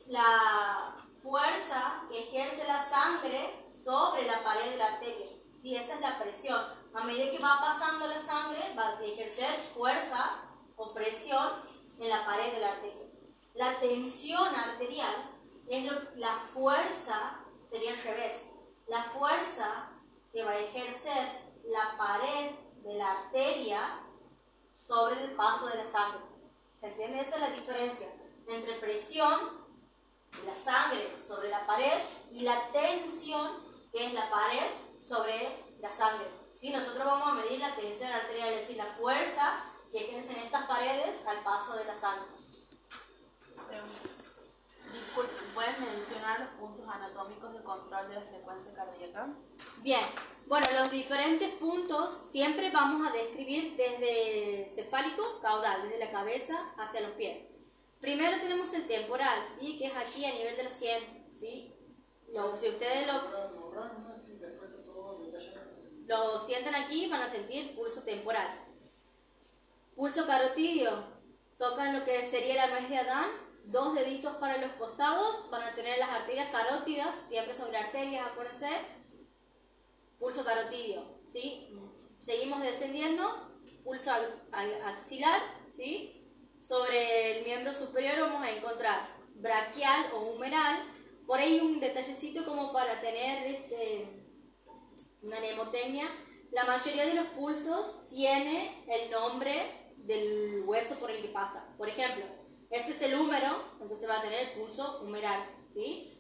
Speaker 1: la fuerza que ejerce la sangre sobre la pared de la arteria. Sí, esa es la presión. A medida que va pasando la sangre, va a ejercer fuerza o presión en la pared de la arteria. La tensión arterial es la fuerza, sería al revés, la fuerza que va a ejercer la pared de la arteria sobre el paso de la sangre. ¿Se entiende? Esa es la diferencia entre presión de la sangre sobre la pared y la tensión, que es la pared sobre la sangre. ¿Sí? Nosotros vamos a medir la tensión arterial, es decir, la fuerza que ejercen estas paredes al paso de la sangre.
Speaker 3: Disculpe, ¿puedes mencionar los puntos anatómicos de control de la frecuencia cardíaca?
Speaker 1: Bien, bueno, los diferentes puntos siempre vamos a describir desde cefálico, caudal, desde la cabeza hacia los pies. Primero tenemos el temporal, ¿sí? Que es aquí a nivel de la sien, ¿sí? Si ustedes lo sienten aquí, van a sentir pulso temporal. Pulso carotidio, tocan lo que sería la nuez de Adán, 2 deditos para los costados, van a tener las arterias carótidas, siempre sobre arterias, acuérdense. Pulso carotidio, ¿sí? Seguimos descendiendo, pulso axilar, ¿sí? Sobre el miembro superior vamos a encontrar braquial o humeral. Por ahí un detallecito como para tener una mnemotecnia. La mayoría de los pulsos tiene el nombre del hueso por el que pasa. Por ejemplo, este es el húmero, entonces va a tener el pulso humeral, ¿sí?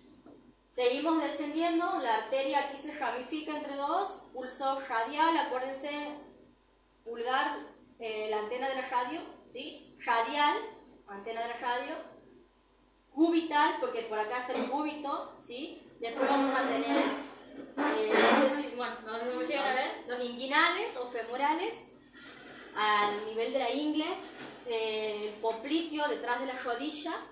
Speaker 1: Seguimos descendiendo, la arteria aquí se ramifica entre dos, pulso radial, acuérdense, pulgar, la antena de la radio, ¿sí? Radial, antena de la radio, cubital, porque por acá está el cúbito, ¿sí? Después vamos a tener, no sé si, bueno, no llegan a ver, los inguinales o femorales, al nivel de la ingle, el popliteo detrás de la rodilla,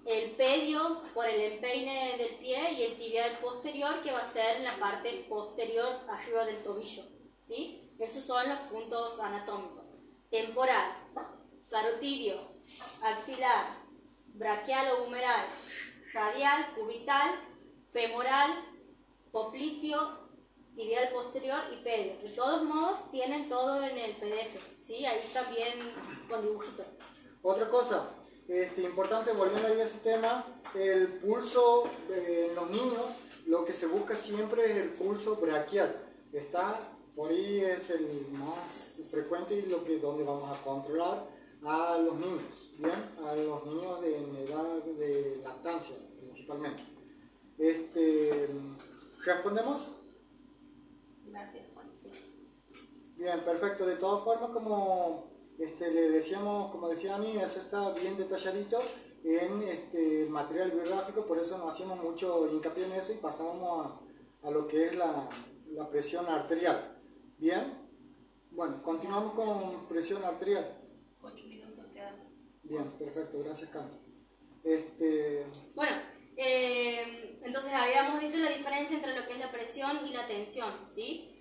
Speaker 1: el pedio por el empeine del pie y el tibial posterior, que va a ser en la parte posterior arriba del tobillo, ¿sí? Esos son los puntos anatómicos. Temporal, carotidio, axilar, braquial o humeral, radial, cubital, femoral, popliteo, tibial posterior y pedio. De todos modos, tienen todo en el PDF, ¿sí? Ahí está bien con dibujito.
Speaker 2: Otra cosa, importante, volviendo ahí a ese tema, el pulso en los niños, lo que se busca siempre es el pulso braquial. Está, por ahí es el más frecuente y donde vamos a controlar a los niños, ¿bien? A los niños en edad de lactancia, principalmente. ¿Respondemos?
Speaker 3: Gracias, Juan. Sí.
Speaker 2: Bien, perfecto. De todas formas, como le decíamos, como decía Ani, eso está bien detalladito en el material biográfico, por eso nos hacíamos mucho hincapié en eso y pasábamos a lo que es la presión arterial. Bien, bueno, continuamos con presión arterial.
Speaker 3: 8 minutos quedan.
Speaker 2: Bien, perfecto, gracias, Canto.
Speaker 1: Bueno, entonces habíamos dicho la diferencia entre lo que es la presión y la tensión, ¿sí?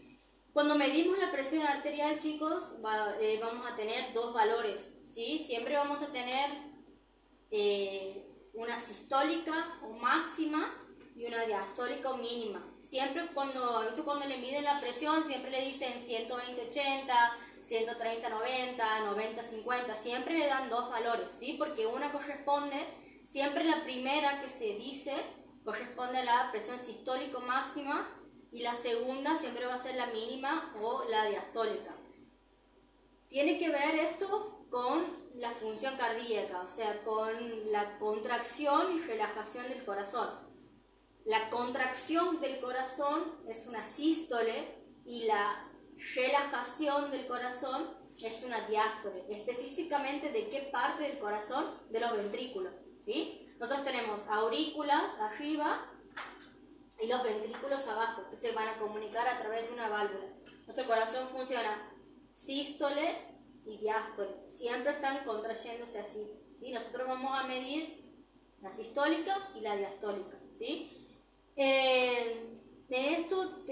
Speaker 1: Cuando medimos la presión arterial, chicos, vamos a tener dos valores, ¿sí? Siempre vamos a tener una sistólica o máxima y una diastólica o mínima. Siempre cuando le miden la presión, siempre le dicen 120-80, 130-90, 90-50, siempre le dan dos valores, ¿sí? Porque una corresponde, siempre la primera que se dice corresponde a la presión sistólica máxima y la segunda siempre va a ser la mínima o la diastólica. Tiene que ver esto con función cardíaca, o sea, con la contracción y relajación del corazón. La contracción del corazón es una sístole y la relajación del corazón es una diástole. Específicamente, ¿de qué parte del corazón? De los ventrículos, ¿sí? Nosotros tenemos aurículas arriba y los ventrículos abajo, que se van a comunicar a través de una válvula. Nuestro corazón funciona sístole y diástole, siempre están contrayéndose así, ¿sí? Nosotros vamos a medir la sistólica y la diastólica, ¿sí? De esto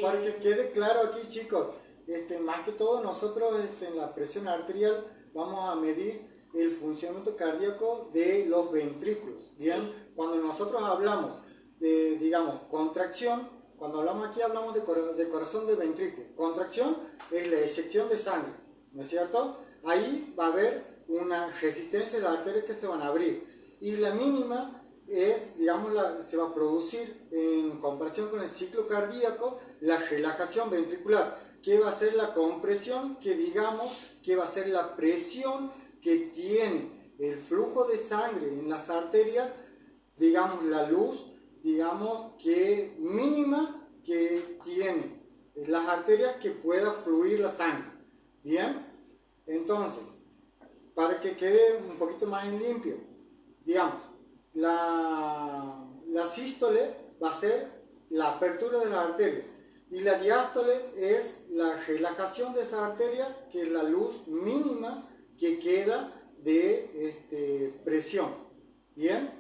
Speaker 2: Para que quede claro aquí, chicos, más que todo nosotros en la presión arterial vamos a medir el funcionamiento cardíaco de los ventrículos, ¿bien? Sí. Cuando nosotros hablamos de, digamos, contracción, cuando hablamos aquí hablamos de corazón de ventrículo. Contracción es la eyección de sangre, ¿no es cierto? Ahí va a haber una resistencia de las arterias que se van a abrir. Y la mínima es, digamos, se va a producir en comparación con el ciclo cardíaco la relajación ventricular, que va a ser la compresión, que digamos que va a ser la presión que tiene el flujo de sangre en las arterias, digamos la luz, digamos que mínima que tiene las arterias que pueda fluir la sangre. Bien, entonces, para que quede un poquito más en limpio, digamos, la sístole va a ser la apertura de la arteria y la diástole es la relajación de esa arteria, que es la luz mínima que queda de presión. ¿Bien?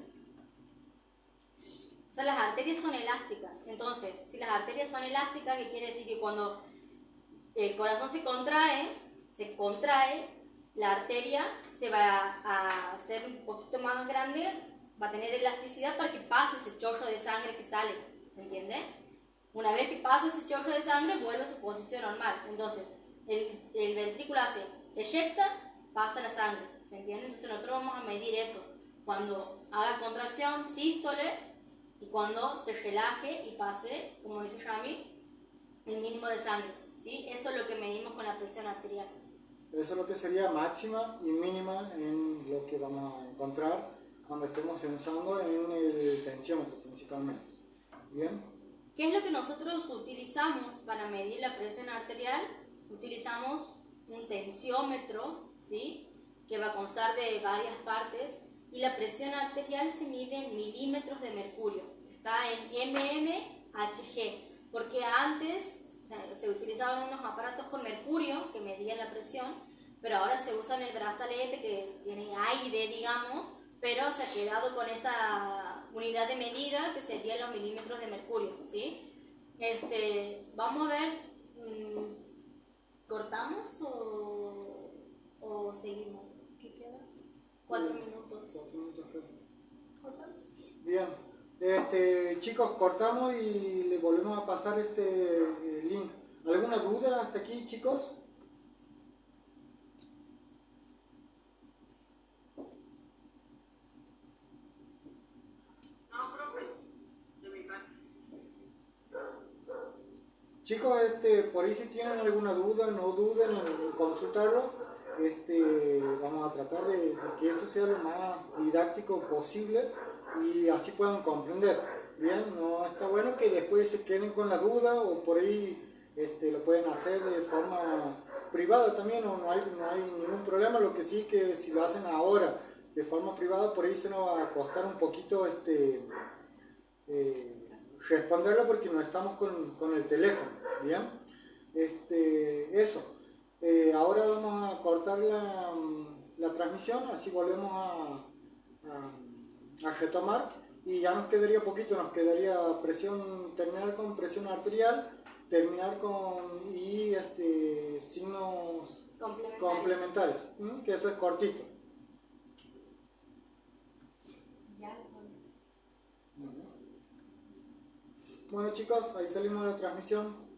Speaker 1: O sea, las arterias son elásticas. Entonces, si las arterias son elásticas, ¿qué quiere decir? Que cuando el corazón se contrae, la arteria se va a hacer un poquito más grande, va a tener elasticidad para que pase ese chorro de sangre que sale, ¿se entiende? Una vez que pasa ese chorro de sangre, vuelve a su posición normal. Entonces, el ventrículo hace, eyecta, pasa la sangre, ¿se entiende? Entonces nosotros vamos a medir eso, cuando haga contracción, sístole, y cuando se relaje y pase, como dice Rami, el mínimo de sangre, ¿sí? Eso es lo que medimos con la presión arterial.
Speaker 2: Eso es lo que sería máxima y mínima en lo que vamos a encontrar cuando estemos censando en el tensiómetro principalmente. ¿Bien?
Speaker 1: ¿Qué es lo que nosotros utilizamos para medir la presión arterial? Utilizamos un tensiómetro, ¿sí? Que va a constar de varias partes, y la presión arterial se mide en milímetros de mercurio. Está en mmHg, porque antes se utilizaban unos aparatos con mercurio que medían la presión, pero ahora se usa el brazalete que tiene aire, digamos, pero se ha quedado con esa unidad de medida que serían los milímetros de mercurio, ¿sí? Vamos a ver, ¿cortamos o seguimos? ¿Qué queda? 4 minutos.
Speaker 2: 4 minutos, creo.
Speaker 1: ¿Cortamos?
Speaker 2: Bien. Chicos, cortamos y le volvemos a pasar link. ¿Alguna duda hasta aquí, chicos?
Speaker 5: No, profe, de mi parte.
Speaker 2: Chicos, por ahí si tienen alguna duda, no duden en consultarlo. Vamos a tratar de que esto sea lo más didáctico posible y así puedan comprender. Bien, no está bueno que después se queden con la duda, o por ahí lo pueden hacer de forma privada también, no hay ningún problema. Lo que sí, que si lo hacen ahora de forma privada, por ahí se nos va a costar un poquito responderlo, porque no estamos con el teléfono. Bien, eso. Ahora vamos a cortar la transmisión, así volvemos a retomar, y ya nos quedaría poquito, nos quedaría terminar con presión arterial, terminar con signos complementarios, que eso es cortito. Bueno, chicos, ahí salimos de la transmisión.